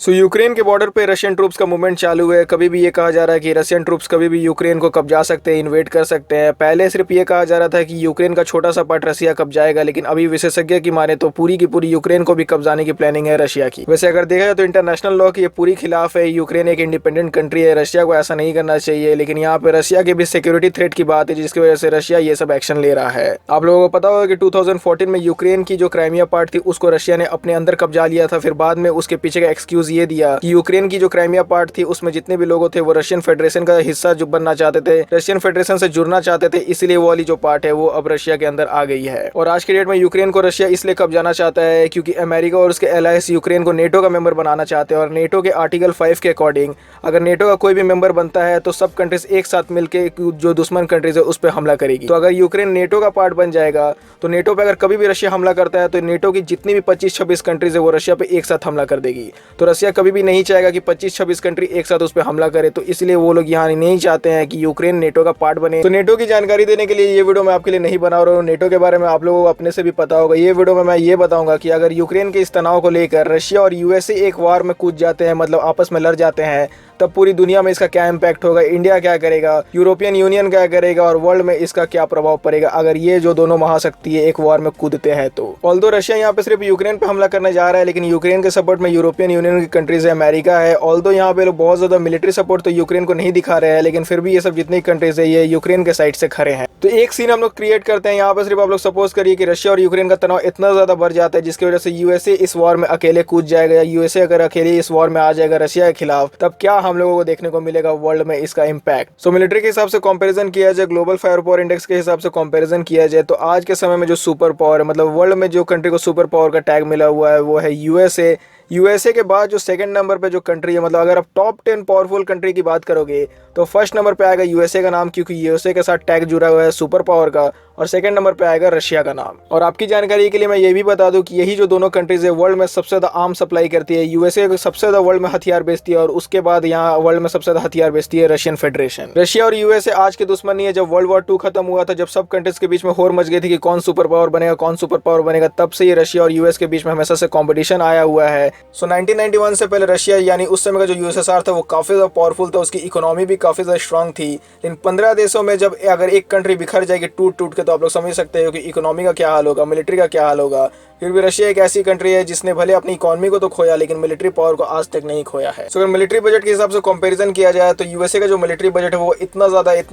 Ukraine के border पे Russian troops का मूवमेंट चालू है। कभी भी ये कहा जा रहा है कि रशियन ट्रूप्स कभी भी यूक्रेन को कब्जा सकते हैं, इन्वेड कर सकते हैं। पहले सिर्फ ये कहा जा रहा था कि यूक्रेन का छोटा सा पार्ट रशिया कब्जाएगा, लेकिन अभी विशेषज्ञ की माने तो पूरी की पूरी यूक्रेन को भी कब्जाने की प्लानिंग है रशिया की। वैसे अगर देखा जाए तो इंटरनेशनल लॉ की ये पूरी खिलाफ है। यूक्रेन एक इंडिपेंडेंट कंट्री है, रशिया को ऐसा नहीं करना चाहिए, लेकिन यहाँ पे रशिया के भी सिक्योरिटी थ्रेट की बात है, जिसकी वजह से रशिया ये सब एक्शन ले रहा है। आप लोगों को पता होगा कि 2014 में यूक्रेन की जो क्राइमिया पार्ट थी उसको रशिया ने अपने अंदर कब्जा लिया था। फिर बाद में उसके पीछे का एक्सक्यूज ये दिया कि यूक्रेन की जो क्राइमिया पार्ट थी उसमें जितने भी लोग थे वो रशियन फेडरेशन का हिस्सा जो बनना चाहते थे, रशियन फेडरेशन से जुड़ना चाहते थे, इसलिए वो वाली जो पार्ट है वो अब रशिया के अंदर आ गई है। और आज के डेट में यूक्रेन को रशिया इसलिए कब्जाना चाहता है क्योंकि अमेरिका और उसके एलायंस यूक्रेन को नेटो का मेंबर बनाना चाहते हैं। और नेटो के आर्टिकल 5 के अकॉर्डिंग अगर नेटो का कोई भी मेंबर बनता है तो सब कंट्रीज एक साथ मिलकर जो दुश्मन कंट्रीज है उस पर हमला करेगी। तो अगर यूक्रेन नेटो का पार्ट बन जाएगा तो नेटो पे अगर कभी भी रशिया हमला करता है तो नेटो की जितनी भी 25-26 कंट्रीज है वो रशिया पे एक साथ हमला कर देगी। तो रशिया कभी भी नहीं चाहेगा कि 25-26 कंट्री एक साथ उस पर हमला करे, तो इसलिए वो लोग यहाँ नहीं चाहते हैं कि यूक्रेन नेटो का पार्ट बने। तो नेटो की जानकारी देने के लिए ये वीडियो मैं आपके लिए नहीं बना रहा हूँ। नेटो के बारे में आप लोगों को अपने से भी पता होगा। ये वीडियो में मैं ये बताऊंगा कि अगर यूक्रेन के इस तनाव को लेकर रशिया और यूएसए एक वार में कूद जाते हैं, मतलब आपस में लड़ जाते हैं, तब पूरी दुनिया में इसका क्या इम्पैक्ट होगा, इंडिया क्या करेगा, यूरोपियन यूनियन क्या करेगा और वर्ल्ड में इसका क्या प्रभाव पड़ेगा अगर ये जो दोनों महाशक्ति है एक वार में कूदते हैं। तो ऑल्दो रशिया यहाँ पे सिर्फ यूक्रेन पे हमला करने जा रहा है, लेकिन यूक्रेन के सपोर्ट में यूरोपियन यूनियन की कंट्रीज है, अमेरिका है। ऑल्दो यहाँ पे लोग बहुत ज्यादा मिलिट्री सपोर्ट तो यूक्रेन को नहीं दिखा रहे हैं, लेकिन फिर भी ये सब जितनी कंट्रीज है ये यूक्रेन के साइड से खड़े हैं। तो एक सीन हम लोग क्रिएट करते हैं यहाँ पे। सिर्फ आप लोग सपोज करिए कि रशिया और यूक्रेन का तनाव इतना ज्यादा बढ़ जाता है जिसकी वजह से यूएसए इस वॉर में अकेले कूद जाएगा, या यूएसए अगर अकेले इस वॉर में आ जाएगा रशिया के खिलाफ, तब क्या हम लोगों को देखने को मिलेगा वर्ल्ड में इसका इम्पैक्ट। सो मिलिट्री के हिसाब से कंपैरिजन किया जाए, ग्लोबल फायर पावर इंडेक्स के हिसाब से कंपैरिजन किया जाए, तो आज के समय में जो सुपर पावर है, मतलब वर्ल्ड में जो कंट्री को सुपर पावर का टैग मिला हुआ है वो है यूएसए। यूएसए के बाद जो सेकंड नंबर पे जो कंट्री है, मतलब अगर आप टॉप 10 पावरफुल कंट्री की बात करोगे तो फर्स्ट नंबर पे आएगा यूएसए का नाम, क्योंकि यूएसए के साथ टैग जुड़ा हुआ है सुपर पावर का, और सेकंड नंबर पे आएगा रशिया का नाम। और आपकी जानकारी के लिए मैं ये भी बता दूं कि यही जो दोनों कंट्रीज है वर्ल्ड में सबसे ज्यादा आर्म सप्लाई करती है। यूएसए सबसे ज्यादा वर्ल्ड में हथियार बेचती है और उसके बाद यहाँ वर्ल्ड में सबसे ज्यादा हथियार बेचती है रशियन फेडरेशन। रशिया और यूएसए आज के दुश्मन नहीं है। जब वर्ल्ड वॉर 2 खत्म हुआ था, जब सब कंट्रीज के बीच में होड़ मच गई थी कि कौन सुपर पावर बनेगा कौन सुपर पावर बनेगा, तब से ये रशिया और यूएस के बीच में हमेशा से कॉम्पिटिशन आया हुआ है। सो 1991 से पहले रशिया यानी उस समय का जो यूएसएसआर था वो काफी ज्यादा पावरफुल था, उसकी इकोनॉमी भी काफी ज्यादा स्ट्रांग थी। लेकिन 15 देशों में जब अगर एक कंट्री बिखर जाएगी टूट टूट के, तो आप लोग समझ सकते हो कि इकोनॉमी का क्या हाल होगा, मिलिट्री का क्या हाल होगा। फिर भी रशिया एक ऐसी कंट्री है जिसने भले अपनी इकोनॉमी को तो खोया लेकिन मिलिट्री पावर को आज तक नहीं खोया है। अगर मिलिट्री बजट के हिसाब से कंपैरिजन किया जाए तो यूएसए का जो मिलिट्री बजट है वो इतना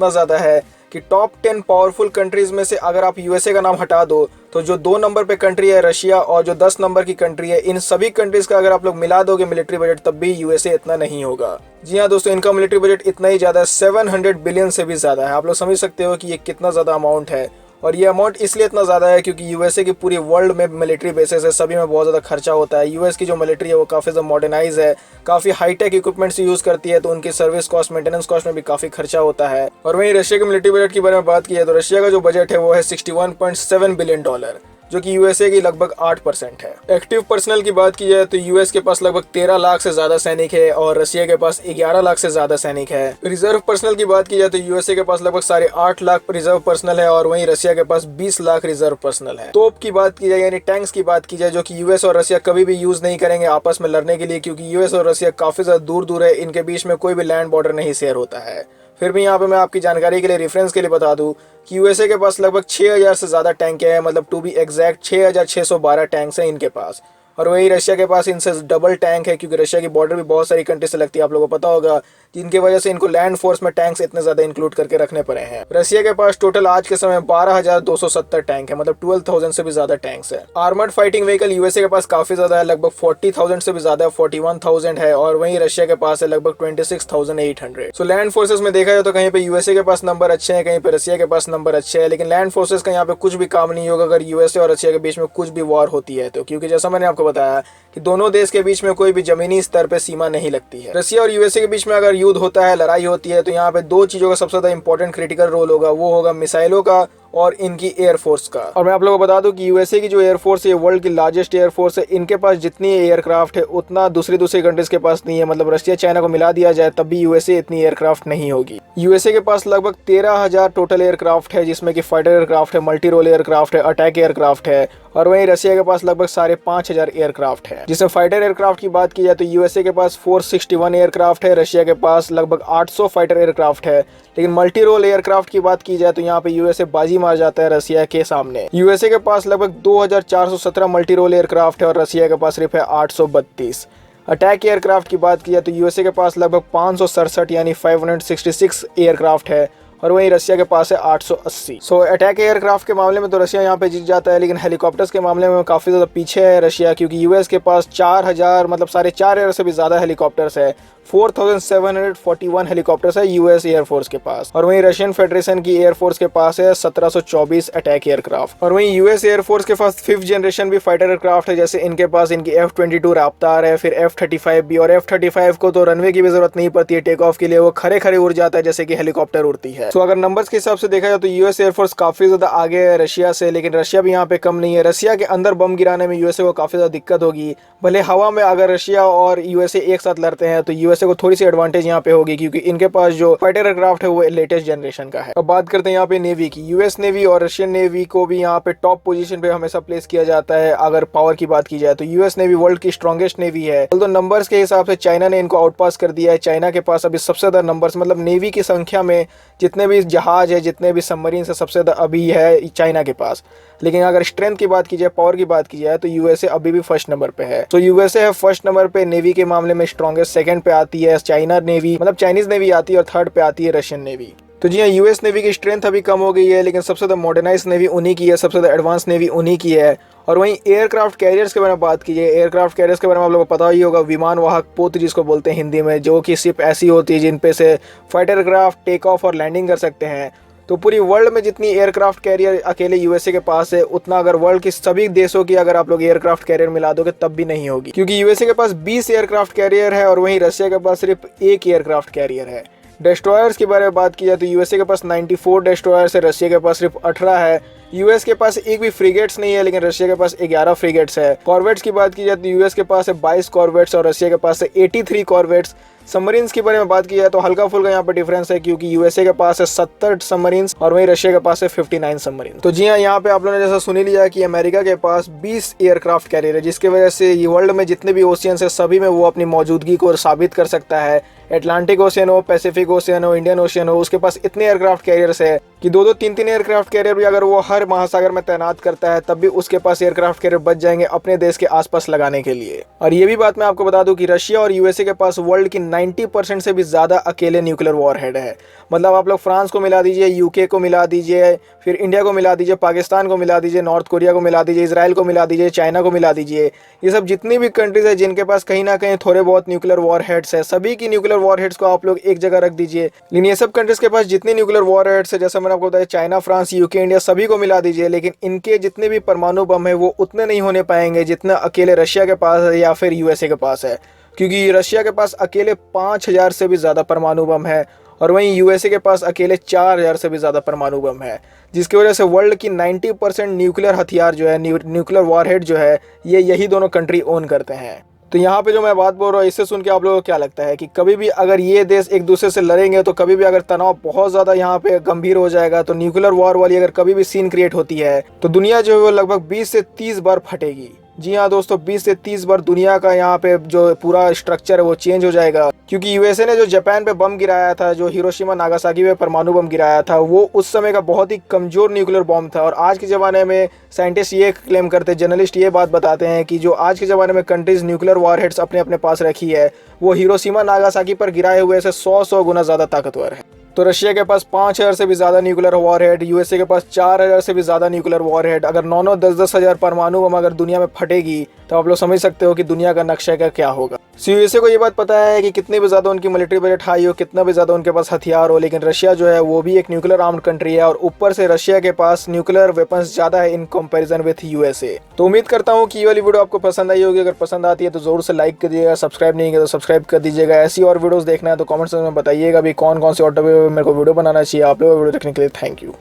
ज्यादा है कि टॉप 10 पावरफुल कंट्रीज में से अगर आप यूएसए का नाम हटा दो तो जो 2 नंबर पे कंट्री है रशिया और जो 10 नंबर की कंट्री है, इन सभी कंट्रीज का अगर आप लोग मिला दोगे मिलिट्री बजट, तब भी यूएसए इतना नहीं होगा। जी हाँ दोस्तों, इनका मिलिट्री बजट इतना ही ज्यादा है, 700 बिलियन से भी ज्यादा है। आप लोग समझ सकते हो कि ये कितना ज्यादा अमाउंट है। और ये अमाउंट इसलिए इतना ज़्यादा है क्योंकि यूएसए की पूरी वर्ल्ड में मिलिट्री बेसेस है, सभी में बहुत ज़्यादा खर्चा होता है। यूएस की जो मिलिट्री है वो काफ़ी ज़्यादा मॉडर्नाइज है, काफ़ी हाईटेक इक्विपमेंट्स यूज़ करती है, तो उनकी सर्विस कॉस्ट मेंटेनेंस कॉस्ट में भी काफ़ी खर्चा होता है। और वहीं रशिया के मिलिट्री बजट के बारे में बात की है तो रशिया का जो बजट है वो है $61.7 बिलियन, जो कि यूएसए की लगभग 8% है। एक्टिव पर्सनल की बात की जाए तो यूएस के पास लगभग 13 लाख से ज्यादा सैनिक है और रशिया के पास 11 लाख से ज्यादा सैनिक है। रिजर्व पर्सनल की बात की जाए तो यूएसए के पास लगभग 8.5 लाख रिजर्व पर्सनल है और वहीं रशिया के पास 20 लाख रिजर्व पर्सनल है। तोप की बात की जाए यानी टैंक्स की बात की जाए, जो कि यूएस और रशिया कभी भी यूज नहीं करेंगे आपस में लड़ने के लिए, क्योंकि यूएस और रशिया काफी ज्यादा दूर है, इनके बीच में कोई भी लैंड बॉर्डर नहीं शेयर होता है। फिर भी यहाँ पे मैं आपकी जानकारी के लिए रेफरेंस के लिए बता दूं कि यूएसए के पास लगभग 6000 से ज्यादा टैंक है, मतलब टू बी एग्जैक्ट 6612 टैंक्स हैं इनके पास। और वही रशिया के पास इनसे डबल टैंक है, क्योंकि रशिया की बॉर्डर भी बहुत सारी कंट्री से लगती है, आप लोगों को पता होगा, जिनकी वजह से इनको लैंड फोर्स में टैंक्स इतने ज्यादा इंक्लूड करके रखने पड़े हैं। रशिया के पास टोटल आज के समय 12,270 टैंक है, मतलब 12,000 से भी ज्यादा टैंक्स है। आर्मर्ड फाइटिंग व्हीकल यूएसए के पास काफी ज्यादा है, लगभग 40,000 से भी ज्यादा, 41,000 है। और वहीं रशिया के पास है लगभग 26,800। सो लैंड फोर्सेस में देखा जाए तो कहीं पे यूएसए के पास नंबर अच्छे हैं, कहीं पे रशिया के पास नंबर अच्छे हैं, लेकिन लैंड फोर्सेस का यहाँ पे कुछ भी काम नहीं होगा अगर यूएसए और रशिया के बीच में कुछ भी वॉर होती है तो, क्योंकि जैसा मैंने आपको बताया कि दोनों देश के बीच में कोई भी जमीनी स्तर पे सीमा नहीं लगती है। रशिया और यूएसए के बीच में अगर युद्ध होता है, लड़ाई होती है, तो यहाँ पे 2 चीजों का सबसे ज्यादा इंपॉर्टेंट क्रिटिकल रोल होगा, वो होगा मिसाइलों का और इनकी एयरफोर्स का। और मैं आप लोगों को बता दूं कि यूएसए की जो एयरफोर्स है वर्ल्ड की लार्जेस्ट एयरफोर्स है। इनके पास जितनी एयरक्राफ्ट है उतना दूसरी कंट्रीज के पास नहीं है। मतलब रशिया चाइना को मिला दिया जाए तब भी यूएसए इतनी एयरक्राफ्ट नहीं होगी। यूएसए के पास लगभग 13,000 टोटल एयरक्राफ्ट है, जिसमें कि फाइटर एयरक्राफ्ट है, मल्टी रोल एयरक्राफ्ट है, अटैक एयरक्राफ्ट है। और वहीं रशिया के पास लगभग 5,500 एयरक्राफ्ट है। जिसमें फाइटर एयरक्राफ्ट की बात की जाए तो यूएसए के पास 461 एयरक्राफ्ट है, रशिया के पास लगभग 800 फाइटर एयरक्राफ्ट है। लेकिन मल्टी रोल एयरक्राफ्ट की बात की जाए तो यहाँ पे यूएसए बाजी मार जाता है रशिया के सामने। यूएसए के पास लगभग 2,417 मल्टी रोल एयरक्राफ्ट है और रशिया के पास सिर्फ है 832। अटैक एयरक्राफ्ट की बात की जाए तो यूएसए के पास लगभग 567 यानी 566 एयरक्राफ्ट है और वहीं रशिया के पास है 880। सो अटैक एयरक्राफ्ट के मामले में तो रशिया यहाँ पे जीत जाता है, लेकिन हेलीकॉप्टर्स के मामले में काफ़ी ज़्यादा पीछे है रशिया, क्योंकि यूएस के पास 4,000 मतलब 4,500 से भी ज़्यादा हेलीकॉप्टर्स है। 4,741 हेलीकॉप्टर्स है यूएस एयरफोर्स के पास। और वहीं रशियन फेडरेशन की एयरफोर्स के पास है 1724 अटैक एयरक्राफ्ट। और वहीं यूएस एयरफोर्स के पास 5th जनरेशन भी फाइटर एयरक्राफ्ट है, जैसे इनके पास इनकी F-22 रैप्टर है, फिर F-35 भी। और F-35 को तो रनवे की भी जरूरत नहीं पड़ती है टेक ऑफ के लिए, वो खड़े खड़े उड़ जाता है जैसे कि हेलीकॉप्टर उड़ती है। तो अगर नंबर्स के हिसाब से देखा जाए तो यूएस एयरफोर्स काफी ज्यादा आगे है रशिया से, लेकिन रशिया भी यहाँ पे कम नहीं है। रशिया के अंदर बम गिराने में यूएसए को काफी ज्यादा दिक्कत होगी। भले हवा में अगर रशिया और यूएसए एक साथ लड़ते हैं तो यूएसए को थोड़ी सी एडवांटेज यहाँ पे होगी, क्योंकि इनके पास जो फाइटर एयरक्राफ्ट है वो लेटेस्ट जनरेशन का है। अब बात करते हैं यहाँ पे नेवी की। यूएस नेवी और रशियन नेवी को भी यहाँ पे टॉप पोजीशन पे हमेशा प्लेस किया जाता है। अगर पावर की बात की जाए तो यूएस नेवी वर्ल्ड की स्ट्रॉन्गेस्ट नेवी है। तो नंबर्स के हिसाब से चाइना ने इनको आउटपास कर दिया है। चाइना के पास अभी सबसे ज्यादा नंबर्स, मतलब नेवी की संख्या में जितने भी जहाज है, जितने भी सबमरीन है, सबसे ज्यादा अभी है चाइना के पास। लेकिन अगर स्ट्रेंथ की बात की जाए, पावर की बात की जाए तो यूएसए अभी भी फर्स्ट नंबर पे है। तो यूएसए है फर्स्ट नंबर पे नेवी के मामले में स्ट्रॉन्गेस्ट। सेकंड पे आती है चाइना नेवी, मतलब चाइनीज नेवी आती है, और थर्ड पे आती है रशियन नेवी। तो जी हाँ, यूएस नेवी की स्ट्रेंथ अभी कम हो गई है, लेकिन सबसे ज़्यादा मॉडर्नाइज नेवी उन्हीं की है, सबसे ज़्यादा एडवांस नेवी उन्हीं की है। और वहीं एयरक्राफ्ट कैरियर्स के बारे में बात कीजिए। एयरक्राफ्ट कैरियर्स के बारे में आप लोगों को पता ही होगा, विमान वाहक पोत जिसको बोलते हैं हिंदी में, जो कि शिप ऐसी होती है जिन पे से फाइटर एयरक्राफ्ट टेक ऑफ और लैंडिंग कर सकते हैं। तो पूरी वर्ल्ड में जितनी एयरक्राफ्ट कैरियर अकेले यूएसए के पास है, उतना अगर वर्ल्ड के सभी देशों की अगर आप लोग एयरक्राफ्ट कैरियर मिला दोगे तब भी नहीं होगी, क्योंकि यूएसए के पास 20 एयरक्राफ्ट कैरियर है और वहीं रशिया के पास सिर्फ 1 एयरक्राफ्ट कैरियर है। डेस्ट्रॉयर्स के बारे में बात की जाए तो यूएसए के पास 94 डेस्ट्रॉयर्स है, रशिया के पास सिर्फ 18 है। यूएस के पास एक भी फ्रिगेट्स नहीं है, लेकिन रशिया के पास 11 फ्रिगेट्स है। कॉर्वेट्स की बात की जाए तो यूएस के पास है 22 कॉर्वेट्स और रशिया के पास है 83 कॉर्वेट्स। सबमरीन्स के बारे में बात की जाए तो हल्का फुल्का यहाँ पे डिफरेंस है, क्योंकि यूएसए के पास है 70 सबमरीन्स और वहीं रशिया के पास है 59 सबमरीन। तो जी हाँ, यहाँ पे आप लोगों ने जैसा सुन लिया कि अमेरिका के पास 20 एयरक्राफ्ट कैरियर है, जिसकी वजह से ये वर्ल्ड में जितने भी ओशियंस है सभी में वो अपनी मौजूदगी को साबित कर सकता है। एटलांटिक ओशियन हो, पैसिफिक ओशियन हो, इंडियन ओशियन हो, उसके पास इतने एयरक्राफ्ट कैरियर्स है कि 2-2, 3-3 एयरक्राफ्ट कैरियर भी अगर वो हर महासागर में तैनात करता है तब भी उसके पास एयरक्राफ्ट कैरियर बच जाएंगे अपने देश के आसपास लगाने के लिए। और ये भी बात मैं आपको बता दूं कि रशिया और यूएसए के पास वर्ल्ड की 90% से भी ज्यादा अकेले न्यूक्लियर वॉरहेड है। मतलब आप लोग फ्रांस को मिला दीजिए, यूके को मिला दीजिए, फिर इंडिया को मिला दीजिए, पाकिस्तान को मिला दीजिए, नॉर्थ कोरिया को मिला दीजिए, इसराइल को मिला दीजिए, चाइना को मिला दीजिए, ये सब जितनी भी कंट्रीज है जिनके पास कहीं ना कहीं थोड़े बहुत न्यूक्लियर वॉरहेड्स है, सभी की न्यूक्लियर वॉरहेड्स को आप लोग एक जगह रख दीजिए। लेकिन ये सब कंट्रीज के पास जितनी न्यूक्लियर वॉरहेड्स है, जैसे मैंने आपको बताया, चाइना, फ्रांस, यूके, इंडिया, सभी को मिला दीजिए, लेकिन इनके जितने भी परमाणु बम है वो उतने नहीं होने पाएंगे जितना अकेले रशिया के पास है या फिर यूएसए के पास है, क्योंकि रशिया के पास अकेले 5000 से भी ज़्यादा परमाणु बम है और वहीं यूएसए के पास अकेले 4000 से भी ज़्यादा परमाणु बम है, जिसकी वजह से वर्ल्ड की 90% न्यूक्लियर हथियार जो है, न्यूक्लियर वॉरहेड जो है, ये यही दोनों कंट्री ओन करते हैं। तो यहाँ पे जो मैं बात बोल रहा हूँ, इससे सुन के आप लोगों को क्या लगता है कि कभी भी अगर ये देश एक दूसरे से लड़ेंगे तो कभी भी अगर तनाव बहुत ज़्यादा यहाँ पे गंभीर हो जाएगा, तो न्यूक्लियर वॉर वाली अगर कभी भी सीन क्रिएट होती है तो दुनिया जो है वो लगभग 20 से 30 बार फटेगी। जी हाँ दोस्तों, 20 से 30 बार दुनिया का यहाँ पे जो पूरा स्ट्रक्चर है वो चेंज हो जाएगा, क्योंकि यूएसए ने जो जापान पे बम गिराया था, जो हिरोशिमा नागासाकी पे परमाणु बम गिराया था, वो उस समय का बहुत ही कमजोर न्यूक्लियर बम था। और आज के ज़माने में साइंटिस्ट ये क्लेम करते हैं, जर्नलिस्ट ये बात बताते हैं कि जो आज के ज़माने में कंट्रीज न्यूक्लियर वॉरहेड्स अपने अपने पास रखी है, वो हिरोशिमा नागासाकी पर गिराए हुए से 100 गुना ज़्यादा ताकतवर है। तो रशिया के पास 5000 से भी ज़्यादा न्यूक्लियर वॉरहेड, यूएसए के पास 4000 से भी ज़्यादा न्यूक्लियर वॉरहेड। अगर 9-9, 10-10 हज़ार परमाणु बम अगर दुनिया में फटेगी तो आप लोग समझ सकते हो कि दुनिया का नक्शा का क्या होगा। यूएसए को ये बात पता है कि कितनी भी ज़्यादा उनकी मिलिट्री बजट हाई हो, कितना भी ज़्यादा उनके पास हथियार हो, लेकिन रशिया जो है वो भी एक न्यूक्लियर आर्म्ड कंट्री है और ऊपर से रशिया के पास न्यूक्लियर वेपन्स ज़्यादा है इन कंपैरिजन विथ यूएसए। तो उम्मीद करता हूँ कि ये वाली वीडियो आपको पसंद आई होगी। अगर पसंद आती है तो ज़रूर से लाइक कर दीजिएगा, सब्सक्राइब नहीं किया तो सब्सक्राइब कर दीजिएगा। ऐसी और वीडियोज़ देखना है तो कमेंट्स में बताइएगा भी कौन कौन से ऑटो मेरे को वीडियो बनाना चाहिए। आप लोग वीडियो देखने के लिए थैंक यू।